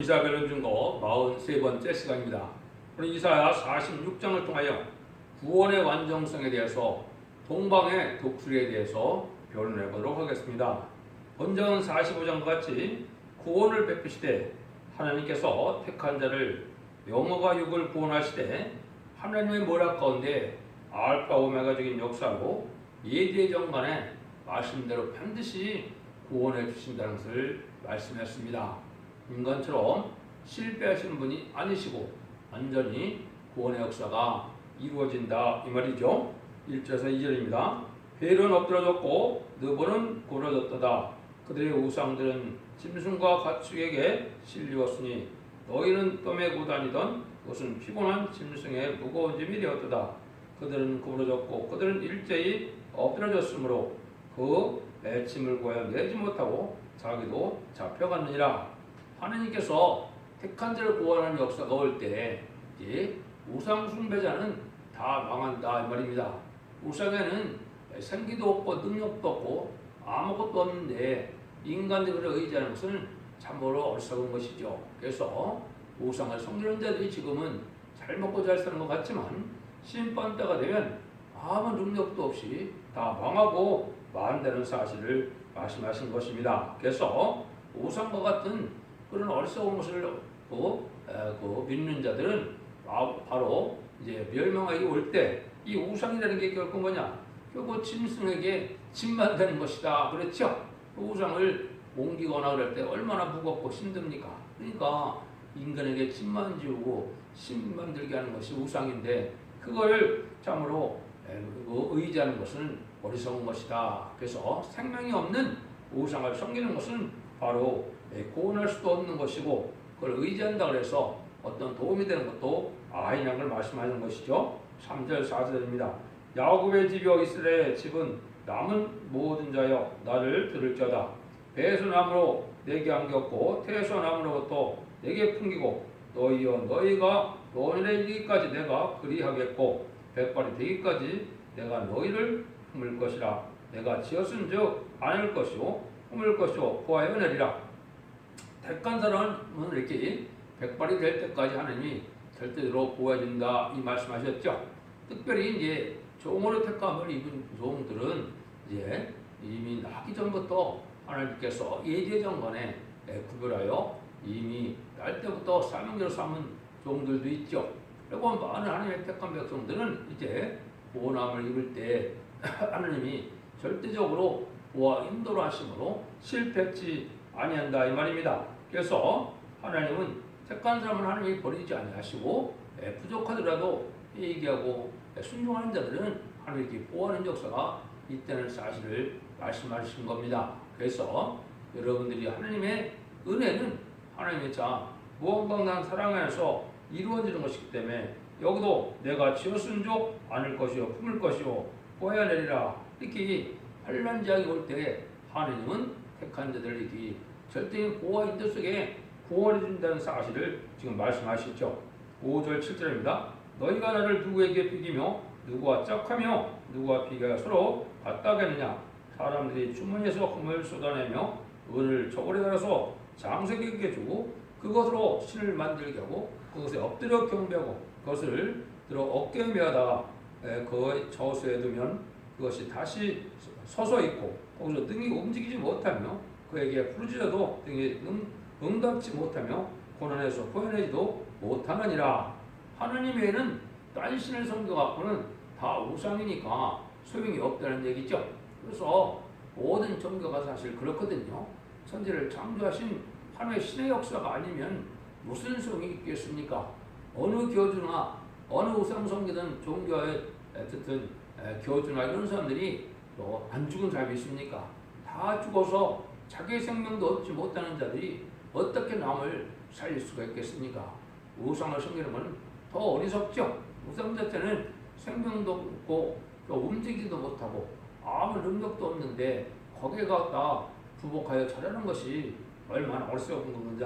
이사벨을 준 거 43번째 시간입니다. 오늘 이사야 46장을 통하여 구원의 완전성에 대해서 동방의 독수리에 대해서 변론해 보도록 하겠습니다. 먼저는 45장과 같이 구원을 베푸시되 하나님께서 택한 자를 영어가 육을 구원하시되 하나님의 모략 가운데 알파 오메가적인 역사로 예대정간에 말씀대로 반드시 구원해 주신다는 것을 말씀했습니다. 인간처럼 실패하시는 분이 아니시고 완전히 구원의 역사가 이루어진다 이 말이죠. 1절에서 2절입니다. 벨은 엎드러졌고 느보는 굽어졌도다. 그들의 우상들은 짐승과 가축에게 실리웠으니 너희는 떠매고 다니던 그것은 피곤한 짐승의 무거운 짐이 되었도다. 그들은 구부러졌고 그들은 일제히 엎드러졌으므로 그 애침을 구하여 내지 못하고 자기도 잡혀갔느니라. 하나님께서 택한 자를 구원하는 역사가 올 때 이제 우상 숭배자는 다 망한다 이 말입니다. 우상에는 생기도 없고 능력도 없고 아무것도 없는데 인간들을 의지하는 것은 참으로 어리석은 것이죠. 그래서 우상을 섬기는 자들이 지금은 잘 먹고 잘 사는 것 같지만 심판 때가 되면 아무 능력도 없이 다 망하고 만다는 사실을 말씀하신 것입니다. 그래서 우상과 같은 그런 어리석은 것을 믿는 자들은 바로 이제 멸망하기 올 때 이 우상이라는 게 결국 뭐냐? 결국 짐승에게 짐만 되는 것이다. 그렇죠? 그 우상을 옮기거나 그럴 때 얼마나 무겁고 힘듭니까? 그러니까 인간에게 짐만 지우고 힘만 들게 하는 것이 우상인데 그걸 참으로 의지하는 것은 어리석은 것이다. 그래서 생명이 없는 우상을 섬기는 것은 바로 구원할 수도 없는 것이고 그걸 의지한다 그래서 어떤 도움이 되는 것도 아니라는 걸 말씀하는 것이죠. 3절 4절입니다. 야곱의 집이여 이스라엘의 집은 남은 모든 자여 나를 들을지어다. 배수나무로 내게 안겼고 태소나무로부터 내게 풍기고 너희여 너희가 노년에 이르기까지 내가 그리하겠고 백발이 되기까지 내가 너희를 품을 것이라. 내가 지었은즉 안을 것이요 품을 것이요 보아야 내리라. 택한 사람은 이렇게 백발이 될 때까지 하나님이 절대로 보호해준다 이 말씀하셨죠. 특별히 이제 종으로 택함을 입은 종들은 이제 이미 나기 전부터 하나님께서 예제정간에 구별하여 이미 날 때부터 사명자로 삼은 종들도 있죠. 그리고 많은 하나님의 택한 백성들은 이제 구원함을 입을 때 하나님이 절대적으로 보아 인도를 하심으로 실패치 아니한다 이 말입니다. 그래서 하나님은 택한 사람은 하나님이 버리지 아니하시고 부족하더라도 얘기하고 순종하는 자들은 하나님께 보호하는 역사가 있다는 사실을 말씀하신 겁니다. 그래서 여러분들이 하나님의 은혜는 하나님의 자 무한강한 사랑 안에서 이루어지는 것이기 때문에 여기도 내가 지었은족 안을 것이요 품을 것이요 보아야 내리라 이렇게 환난 지향이 올 때 하나님은 택한 자들을 이렇게 절대적인 보호와 인도 속에 구원해 준다는 사실을 지금 말씀하시죠. 5절 7절입니다. 너희가 나를 누구에게 비기며 누구와 짝하며 누구와 비교하여 서로 같다겠느냐. 사람들이 주머니에서 흠을 쏟아내며 은을 저고리에 달아서 장색에게 주고 그것으로 신을 만들게 하고 그것에 엎드려 경배하고 그것을 들어 어깨에 메어다가 그 저수에 두면 그것이 다시 서서 있고 거기서 등이 움직이지 못하며 그에게 부르짖어도 등이 응답지 못하며 고난에서 포현하지도 못하느니라. 하나님 외에는 딴 신을 섬겨갖고는 다 우상이니까 소용이 없다는 얘기죠. 그래서 모든 종교가 사실 그렇거든요. 천지를 창조하신 하나의 신의 역사가 아니면 무슨 소용이 있겠습니까? 어느 교주나 어느 우상 섬기던 종교의 어쨌든 교주나 이런 사람들이 안 죽은 사람이 있습니까? 다 죽어서 자기 생명도 얻지 못하는 자들이 어떻게 남을 살릴 수가 있겠습니까? 우상을 섬기는 것은 더 어리석죠. 우상 자체는 생명도 없고 또 움직이지도 못하고 아무 능력도 없는데 거기에 갖다 부복하여 자라는 것이 얼마나 어리석은 건지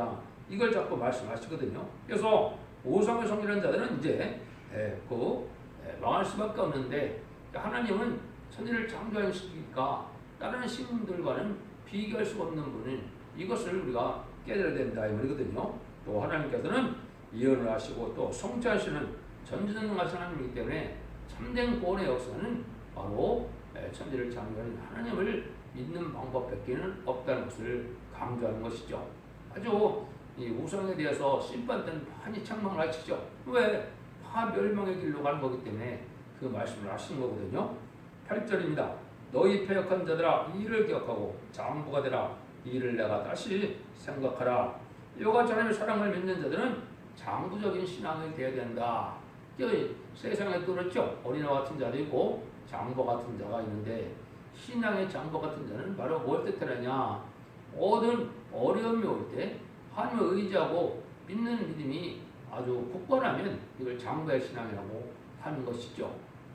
이걸 자꾸 말씀하시거든요. 그래서 우상을 섬기는 자들은 이제 망할 수밖에 없는데 하나님은 천지를 창조하시니까 다른 신들과는 비교할 수 없는 분은 이것을 우리가 깨달아야 된다 이 말이거든요. 또 자들은 예언을 하시고 또 성취하시는 전지전능하신 하나님이기 때문에 참된 구원의 역사는 바로 천지를 창조하신 하나님을 믿는 방법밖에는 없다는 것을 강조하는 것이죠. 아주 이 우상에 대해서 심판 때는 많이 책망을 하시죠. 왜? 다 멸망의 길로 가는 거기 때문에 그 말씀을 하시는 거거든요. 8절입니다. 너희 패역한 자들아 이 일을 기억하고 장부가 되라. 이 일을 내가 다시 생각하라. 이와 같이 하나님의 사랑을 믿는 자들은 장부적인 신앙이 되어야 된다. 세상에 또 그렇죠. 어린아이 같은 자도 있고 장부 같은 자가 있는데 신앙의 장부 같은 자는 바로 뭘 뜻하느냐. 모든 어려움이 올 때 하나님을 의지하고 믿는 믿음이 아주 굳건하면 이걸 장부의 신앙이라고 하는 것이죠.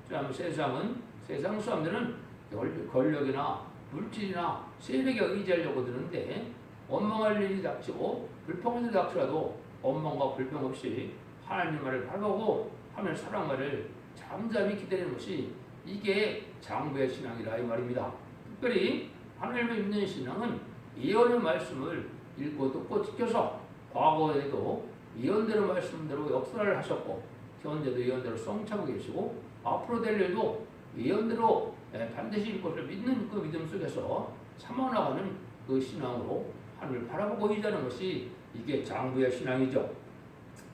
참 세상 사람들은 권력이나 물질이나 세력에 의지하려고 드는데 원망할 일이 닥치고 불평할 일이 닥치라도 원망과 불평 없이 하나님 말을 바라보고 하나님의 사랑을 잠잠히 기다리는 것이 이게 장부의 신앙이라 이 말입니다. 특별히 하나님을 믿는 신앙은 예언의 말씀을 읽고 듣고 지켜서 과거에도 예언대로 말씀대로 역사를 하셨고 현재도 예언대로 성취하고 계시고 앞으로 될 일도 예언대로 반드시 일 것을 믿는 그 믿음 속에서 참아나가는 그 신앙으로 하나님을 바라보고 의지하는 것이 이게 장부의 신앙이죠.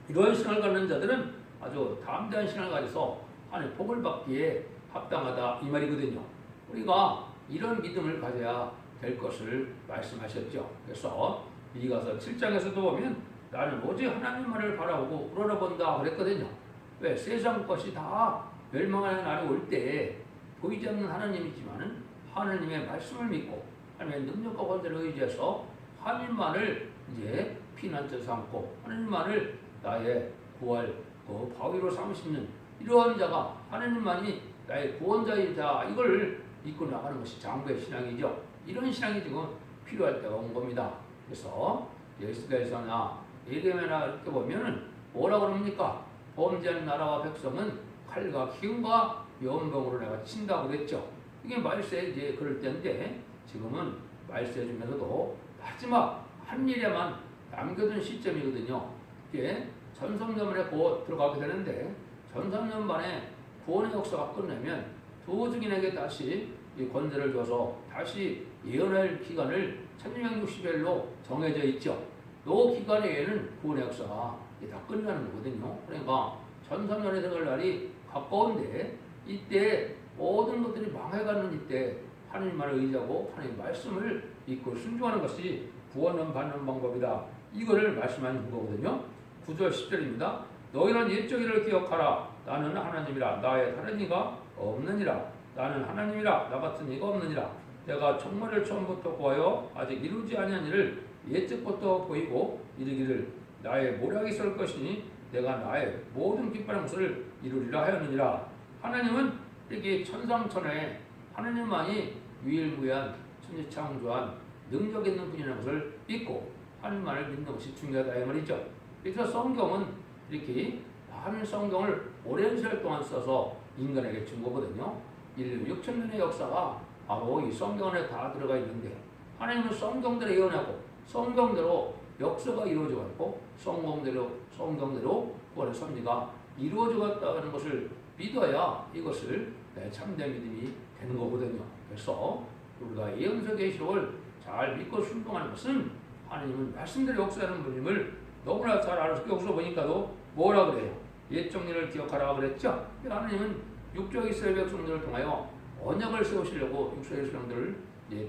이러한 신앙을 갖는 자들은 아주 담대한 신앙을 가져서 하나님의 복을 받기에 합당하다 이 말이거든요. 우리가 이런 믿음을 가져야 될 것을 말씀하셨죠. 그래서 이가서 7장에서도 보면 나는 오직 하나님만을 바라보고 우러러본다 그랬거든요. 왜? 세상 것이 다 멸망하는 날이 올 때 보이지 않는 하나님이지만은 하나님의 말씀을 믿고 하나님의 능력과 권세를 의지해서 하나님만을 이제 피난처 삼고 하나님만을 나의 구할 그 바위로 삼으시는 이러한 자가 하나님만이 나의 구원자이자 이걸 믿고 나가는 것이 장부의 신앙이죠. 이런 신앙이 지금 필요할 때가 온 겁니다. 그래서 에스겔서나 예레미야나 이렇게 보면은 뭐라 그럽니까? 범죄한 나라와 백성은 칼과 기운과 연병으로 내가 친다고 그랬죠. 이게 말세 이제 그럴 때인데 지금은 말세 중에서도 마지막 한 일에만 남겨둔 시점이거든요. 이게 전성년만에 곧 들어가게 되는데 전성년 만에 구원의 역사가 끝나면 두 증인에게 다시 이 권세를 줘서 다시 예언할 기간을 1660일로 정해져 있죠. 이 기간에는 구원의 역사가 다 끝나는 거거든요. 그러니까 전성년에 들어갈 날이 가까운데 이때 모든 것들이 망해가는 이때 하나님만을 의지하고 하나님의 말씀을 믿고 순종하는 것이 구원을 받는 방법이다. 이거를 말씀하는 거거든요. 9절 10절입니다. 너희는 옛적 일을 기억하라. 나는 하나님이라. 나의 다른 이가 없느니라. 나는 하나님이라. 나 같은 이가 없느니라. 내가 정말을 처음부터 구하여 아직 이루지 아니한 일을 옛적부터 보이고 이르기를 나의 모략이 설 것이니 내가 나의 모든 기뻐하는 것을 이루리라 하였느니라. 하나님은 이렇게 천상천하에 하나님만이 유일무이한 천지창조한 능력 있는 분이라는 것을 믿고 하나님만을 믿는 것이 중요하다 이 말이죠. 그래서 성경은 이렇게 많은 성경을 오랜 시간 동안 써서 인간에게 준 거거든요. 인류 6천년의 역사가 바로 이 성경 안에 다 들어가 있는데 하나님은 성경대로 예언하고 성경대로 역사가 이루어져 갔고 성경대로 구원의 섭리가 이루어져 갔다는 것을 믿어야 이것을 참된 믿음이 되는 거거든요. 그래서 우리가 예언서 계시록을 잘 믿고 순종하는 것은 하나님은 말씀대로 역사하는 분임을 너무나 잘 알아서 여기서 보니까도 뭐라 그래요? 옛 정리를 기억하라 그랬죠? 하나님은 육적 이스라엘 백성들을 통하여 언약을 세우시려고 육적 백성들을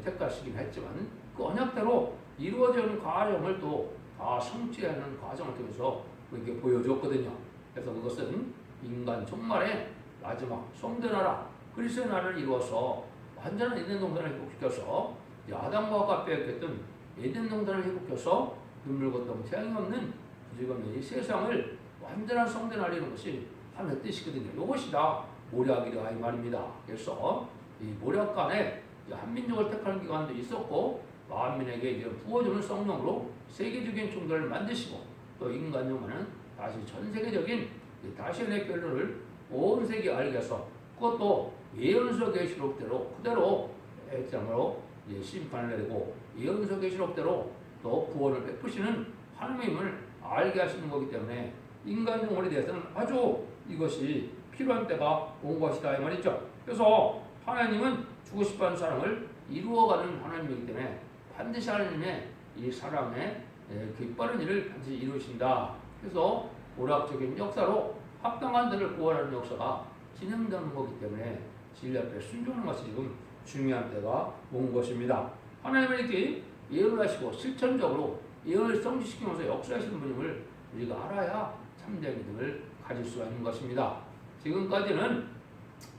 택하시긴 했지만 그 언약대로 이루어지는 과정을 또 다 성취하는 과정을 통해서 우리에게 보여줬거든요. 그래서 그것은 인간 종말의 마지막 성전나라 그리스도의 나라를 이루어서 완전한 에덴 동산을 회복시켜서 아담과 하와가 빼앗겼던 에덴 동산을 회복해서 눈물 걷던 태양이 없는 부지가 없는 이 세상을 완전한 성전을 이루는 것이 하나님의 뜻이거든요. 이것이 다 모략이라 이 말입니다. 그래서 이 모략간에 한민족을 택하는 기간도 있었고 만민에게 이제 부어주는 성령으로 세계적인 종교를 만드시고 또 인간 영혼은 다시 전 세계적인 다시의 변론을 온 세계에 알게 해서 그것도 예언서 계시록대로 그대로 액장으로 심판을 내리고 예언서 계시록대로 또 구원을 베푸시는 하나님의 힘을 알게 하시는 거기 때문에 인간 영혼에 대해서는 아주 이것이 필요한 때가 온 것이다 이 말이죠. 그래서 하나님은 주고 싶어하는 사랑을 이루어가는 하나님이기 때문에 반드시 하나님의 이 사랑의 기뻐하는 일을 반드시 이루신다. 그래서 오락적인 역사로 합당한 자를 구원하는 역사가 진행되는 거기 때문에 진리 앞에 순종하는 것이 지금 중요한 때가 온 것입니다. 하나님은 이렇게 예언을 하시고 실천적으로 예언을 성취시키면서 역사하시는 분임을 우리가 알아야 참된 믿음을 가질 수가 있는 것입니다. 지금까지는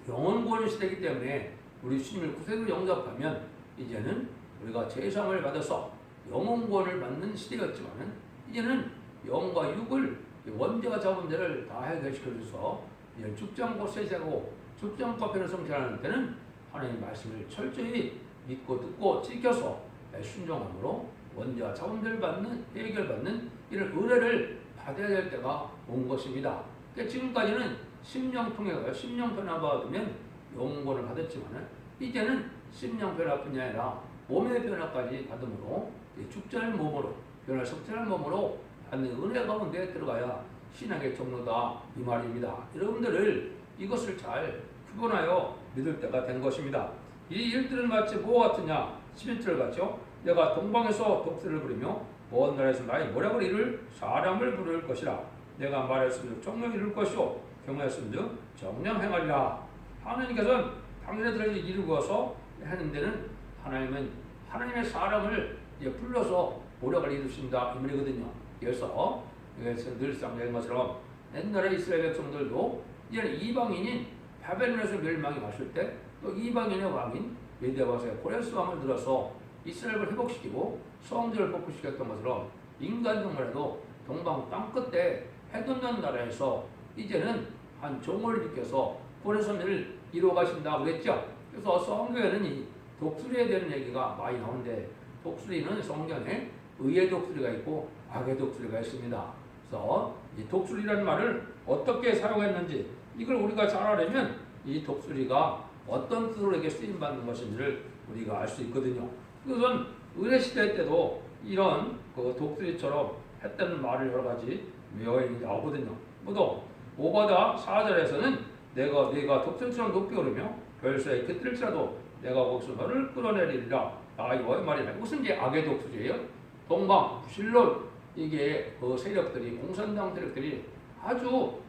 영원 구원 시대이기 때문에 우리 주님을 구세주로 영접하면 이제는 우리가 죄사함을 받아서 영원 구원을 받는 시대였지만 이제는 영과 육을 원죄와 자본죄를 다 해결시켜줘서 이제 죽지 않고 세세하고 죽지 않고 변을 성취하는 때는 하나님의 말씀을 철저히 믿고 듣고 지켜서 순종함으로 원죄와 자본죄를 받는 해결받는 이런 은혜를 받아야 될 때가 온 것입니다. 그러니까 지금까지는 심령 통해서 심령 변화 받으면 영원을 받았지만 이제는 심령 변화뿐이 아니라 몸의 변화까지 받음으로 죽지 않은 몸으로 변화 성취하는 몸으로 받는 은혜 가운데 들어가야 신앙의 종로다 이 말입니다. 여러분들을 이것을 잘 구분하여 믿을 때가 된 것입니다. 이 일들은 마치 뭐와 같으냐 11절을 봤죠. 내가 동방에서 독수리를 부리며 먼 나라에서 나의 모략을 이룰 사람을 부를 것이라. 내가 말했으면 정령 이룰 것이요 경외했으면 정령 행하리라. 하나님께서는 당신들을 이루어서 하는 데는 하나님은 하나님의 사람을 불러서 모략을 이루신다 이 말이거든요. 그래서 늘상 얘기한 것처럼 옛날에 이스라엘 백성들도 이제 이방인인 바벨론에서 멸망이 왔을 때 또 이방인의 왕인 메디아와의 고레스 왕을 들어서 이스라엘을 회복시키고 성전을 복구시켰던 것처럼 인간 정말에도 동방 땅끝에 해돋는 나라에서 이제는 한 종을 일으켜서 고레스를 이루어 가신다고 그랬죠. 그래서 성경에는 이 독수리에 대한 얘기가 많이 나오는데 독수리는 성경에 의의 독수리가 있고 악의 독수리가 있습니다. 그래서 이 독수리라는 말을 어떻게 사용했는지 이걸 우리가 잘 알려면 이 독수리가 어떤 뜻으로 이렇게 쓰임받는 것인지를 우리가 알 수 있거든요. 그것은 의뢰 시대 때도 이런 그 독수리처럼 했다는 말을 여러 가지 묘연이 나오거든요. 또 오바다 4절에서는 내가 독수리처럼 높이 오르며 별소에 깃들일지라도 내가 거기서 너를 끌어내리리라. 이거의 말이다. 무슨 이제 악의 독수리예요? 동방, 부실론 이게 그 세력들이 공산당 세력들이 아주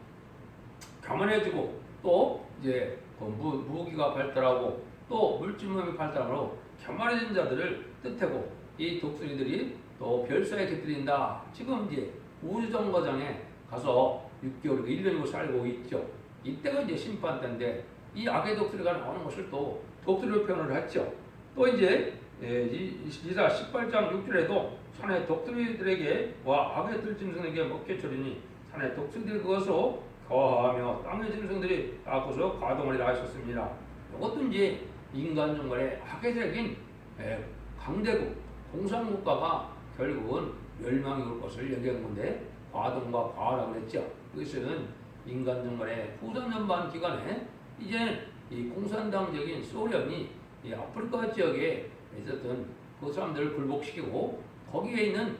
교만해지고 또 이제 무기가 발달하고 또 물질문명이 발달하므로 교만해진 자들을 뜻하고 이 독수리들이 또 별사에 깃들인다. 지금 이제 우주정거장에 가서 6개월, 1년이고 살고 있죠. 이때가 이제 심판 때인데 이 악의 독수리가 나오는 것을 또 독수리로 표현을 했죠. 또 이제 이사 18장 6절에도 산의 독수리들에게 와 악의 들짐승에게 먹혀주리니 산의 독수리들이 그것으로 거하며 땅의 짐승들이 닦고서 가동하리라 하셨습니다. 이것도 이제 인간 정말의 악의적인 강대국, 공산국가가 결국은 멸망이 올 것을 얘기한 건데 과동과 과라고 했죠. 그것은 인간 정말의 후전연반 기간에 이제 이 공산당적인 소련이 이 아프리카 지역에 있었던 그 사람들을 굴복시키고 거기에 있는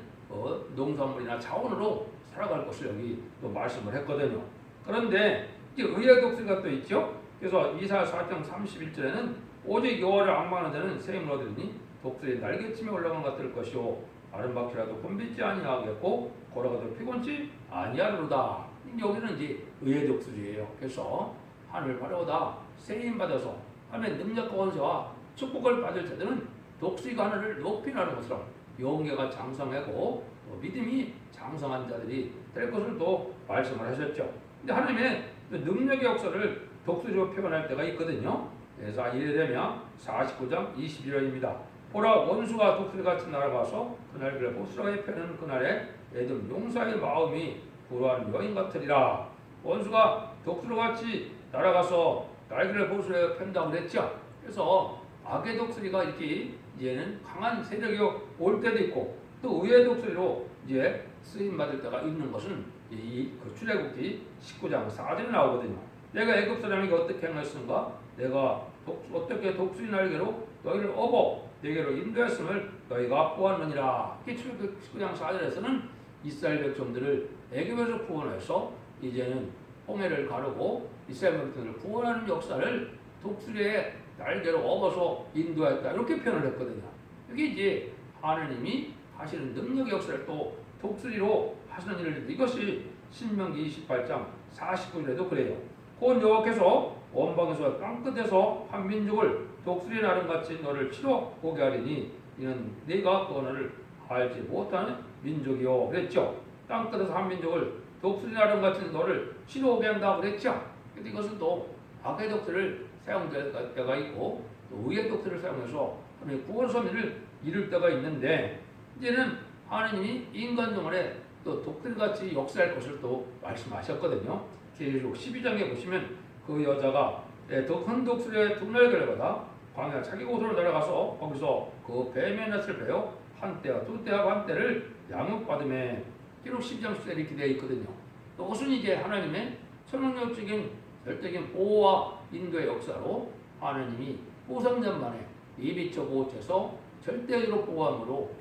농산물이나 자원으로 살아갈 것을 여기 또 말씀을 했거든요. 그런데 이제 의의 독수리가 또 있죠. 그래서 이사야 4장 31절에는 오직 여호와를 악망하는 자는 새 힘을 얻으리니 독수리 날개침에 올라간 것 같을 것이요 마른 바퀴라도 곤빗지 아니하겠고 걸어가도 피곤치 아니하리로다. 여기는 이제 의의 독수리예요. 그래서 하늘 바라보다 새 힘 받아서 하나님의 능력과 권세와 축복을 받을 자들은 독수리가 하늘을 높이 나는 것처럼 용기가 장성하고 믿음이 장성한 자들이 될 것을 또 말씀을 하셨죠. 근데 하나님의 능력의 역사를 독수리로 표현할 때가 있거든요. 그래서 이래 되면 49장 21절입니다. 보라 원수가 독수리같이 날아가서 그날을 보스라게 펴는 그날에 애들 용사의 마음이 불화하는 여인 같으리라. 원수가 독수리같이 날아가서 날개를 보스라게 편다고 그랬죠. 그래서 악의 독수리가 이렇게 이제는 강한 세력이 올 때도 있고 또 의의 독수리로 이제 쓰임 받을 때가 있는 것은 그 출애굽기 19장 4절에 나오거든요. 내가 애굽 사람에게 어떻게 행했는가? 내가 어떻게 독수리 날개로 너희를 업어 내게로 인도했음을 너희가 보았느니라. 이 출애굽기 19장 4절에서는 이스라엘 백성들을 애굽에서 구원해서 이제는 홍해를 가르고 이스라엘 백성들을 구원하는 역사를 독수리의 날개로 업어서 인도했다. 이렇게 표현을 했거든요. 이게 이제 하나님이 하시는 능력의 역사를 또 독수리로 하시는 일을, 이것이 신명기 28장 49절에도 그래요. 곧 여호와께서 원방에서 땅끝에서 한 민족을 독수리 나름같이 너를 치러 오게 하리니 이는 네가 그 언어를 알지 못하는 민족이요 그랬죠. 땅끝에서 한 민족을 독수리 나름같이 너를 치러 오게 한다고 그랬죠. 근데 이것은 또 악의 독수리를 사용될 때가 있고 또 의의 독수리를 사용해서 하나님의 구원 섭리를 이룰 때가 있는데, 이제는 하나님이 인간 동안에 또 독수리같이 역사할 것을 또 말씀하셨거든요. 계시록 12장에 보시면 그 여자가 큰 독수리의 두 날개를 받아 광야 자기 곳으로 내려가서 거기서 그 뱀의 낯을 베어 한 때와 두 때와 반 때를 양육받음에, 기록 12장 10절에 이렇게 되어 있거든요. 이것은 이제 하나님의 초능력적인 절대적인 보호와 인도의 역사로 하나님이 후삼년 만에 이비처 보호처에서 절대적으로 보호함으로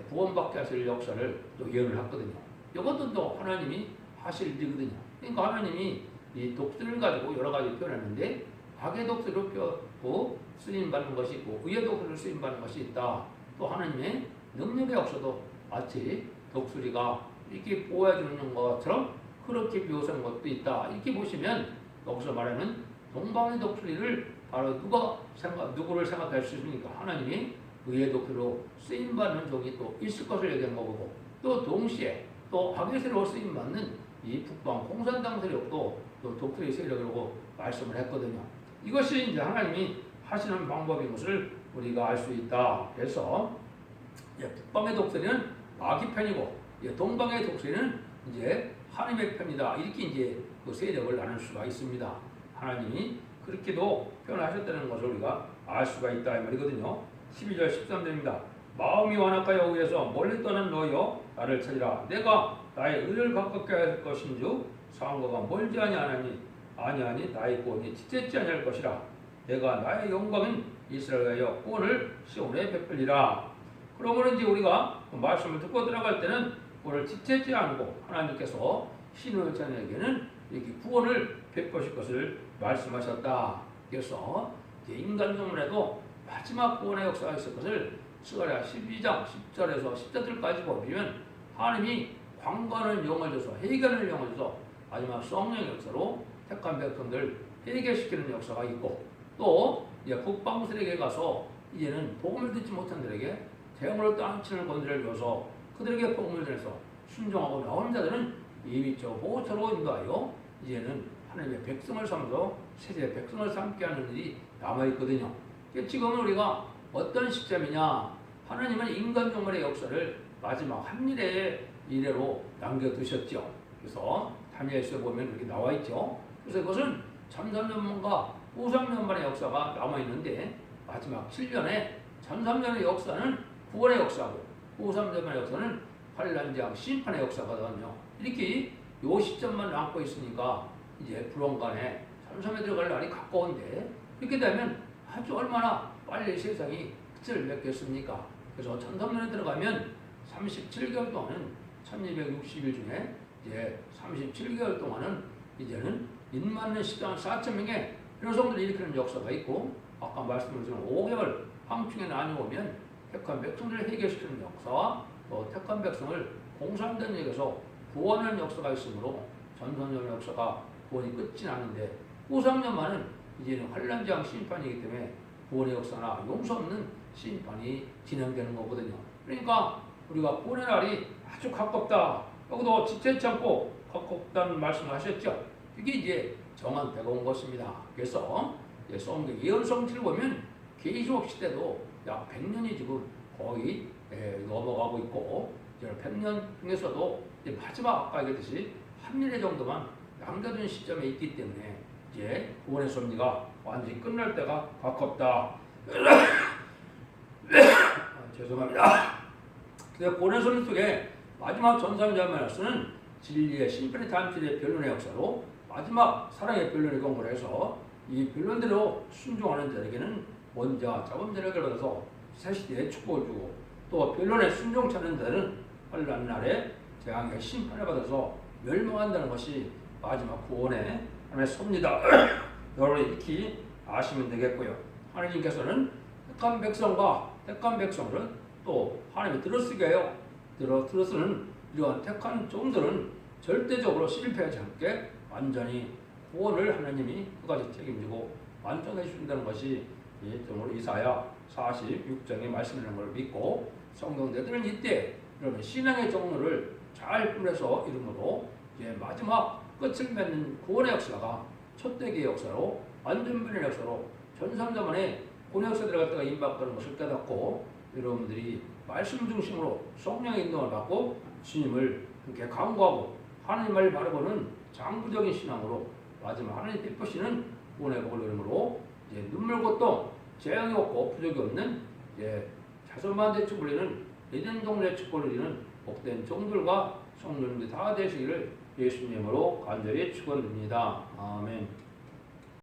구원받게 하실 역사를 또 예언을 했거든요. 이것도 또 하나님이 하실 일이거든요. 그러니까 하나님이 이 독수리를 가지고 여러 가지 표현했는데, 악의 독수리로 쓰임 받는 것이 있고 의의 독수리로 쓰임 받는 것이 있다. 또 하나님의 능력의 역사도 마치 독수리가 이렇게 보호해 주는 것처럼 그렇게 묘사하는 것도 있다. 이렇게 보시면 여기서 말하는 동방의 독수리를 바로 누구를 생각할 수 있습니까? 하나님이 의의 독수리로 쓰임 받는 종이 또 있을 것을 얘기한 거고, 또 동시에 또 악의 세력으로 쓰임 받는 이 북방 홍산당 세력도 또 독수리 세력이라고 말씀을 했거든요. 이것이 이제 하나님이 하시는 방법인 것을 우리가 알 수 있다. 그래서 북방의 독수리는 악의 편이고 동방의 독수리는 이제 하나님의 편이다. 이렇게 이제 그 세력을 나눌 수가 있습니다. 하나님이 그렇게도 표현하셨다는 것을 우리가 알 수가 있다 이 말이거든요. 12절 13절입니다. 마음이 완악하여 의에서 멀리 떠난 너여 나를 찾으라. 내가 나의 의를 가깝게 할 것인즉 상거가 멀지 아니하니 나의 구원이 지체치 아니할 것이라. 내가 나의 영광인 이스라엘의 구원을 시온에 베풀리라. 그러므로 이제 우리가 말씀을 듣고 들어갈 때는 구원을 지체치 않고 하나님께서 신의 자녀에게는 이렇게 구원을 베푸실 것을 말씀하셨다. 그래서 이제 인간 정문에도 마지막 구원의 역사가 있을 것을 스가랴 12장 10절에서 14절까지 보면 하나님이 광관을 영을 줘서 해결을 영을 줘서 마지막 성령의 역사로 택한 백성들 해결시키는 역사가 있고, 또 이제 북방 세력에 가서 이제는 복음을 듣지 못한 들에게 대형으로 땅치는 권세를 줘서 그들에게 복음을 전해서 순종하고 나오는 자들은 이비처 보호처로 인도하여 이제는 하나님의 백성을 삼아서 세계 백성을 삼게 하는 일이 남아있거든요. 지금은 우리가 어떤 시점이냐, 하나님은 인간 종말의 역사를 마지막 한일의 이래로 남겨두셨죠. 그래서 다니엘서에 보면 그렇게 나와있죠. 그래서 그것은 1300년만과 53년만의 역사가 남아있는데, 마지막 7년에 1300년의 역사는 구원의 역사고 53년만의 역사는 환란장 심판의 역사거든요. 이렇게 요 시점만 남고 있으니까 이제 불원간에 참섬에 들어갈 날이 가까운데, 이렇게 되면 아주 얼마나 빨리 세상이 끝을 맺겠습니까? 그래서 1300년에 들어가면 37개월 동안은 1260일 중에 이제 37개월 동안은 이제는 인맞는 시장 4,000명의 변호사들이 일으키는 역사가 있고, 아까 말씀드린 5개월 황충에 나뉘어오면 택한 백성들을 해결시키는 역사와 또 택한 백성을 공산된 역에서 구원하는 역사가 있으므로 전선전 역사가 구원이 끝이 나는데, 후삼년만은 이제는 환란장 심판이기 때문에 구원의 역사나 용서 없는 심판이 진행되는 거거든요. 그러니까 우리가 구원의 날이 아주 가깝다. 여기도 지체치 않고 가깝다는 말씀을 하셨죠. 이게 이제 정한되고 온 것입니다. 그래서 성경 예언성취를 보면 계시록 시대도 약 100년이 지금 거의 넘어가고 있고, 100년 중에서도 이제 마지막 아까 얘기했듯이 한일의 정도만 남겨둔 시점에 있기 때문에 이제 구원의 섭리가 완전히 끝날 때가 가깝다. 죄송합니다. 구원의 섭리 속에 마지막 전삼자만에서는 진리의 심판의 다음질의 변론의 역사로 마지막 사랑의 변론을 공부를 해서 이 변론대로 순종하는 자에게는 원자 자범자력을 받아서 새시대에 축복을 주고, 또 변론에 순종치 않는 자는 환란 날에 재앙의 심판을 받아서 멸망한다는 것이 마지막 구원의 하나님의 섭니다. 여러분이 익히 아시면 되겠고요. 하나님께서는 택한 백성을 또 하나님이 들어쓰게 해요. 들어쓰는 이러한 택한 종들은 절대적으로 실패하지 않게 완전히 구원을 하나님이 끝까지 책임지고 완전해 주신다는 것이 정말 이사야 46장의 말씀이라는 걸 믿고 성경대들은 이때 여러분 신앙의 종로를 잘 꾸려서 이름으로 이제 마지막 끝을 맺는 구원의 역사가 첫대기의 역사로 완전변의 역사로 전삼자만의 구원 역사 들어갈 때가 임박하는 것을 깨닫고 여러분들이 말씀 중심으로 성령의 인도를 받고 주님을 이렇게 강구하고 하나님을 바라보는 장부적인 신앙으로 마지막 하나님 베푸시는 구원의 복을 이름으로 이제 눈물 고통 재앙이 없고 부족이 없는 이제 자손만 대축 불리는 에덴 동네 축복을 누리는 복된 종들과 성령님들 다 되시기를 예수님으로 간절히 축원드립니다. 아멘.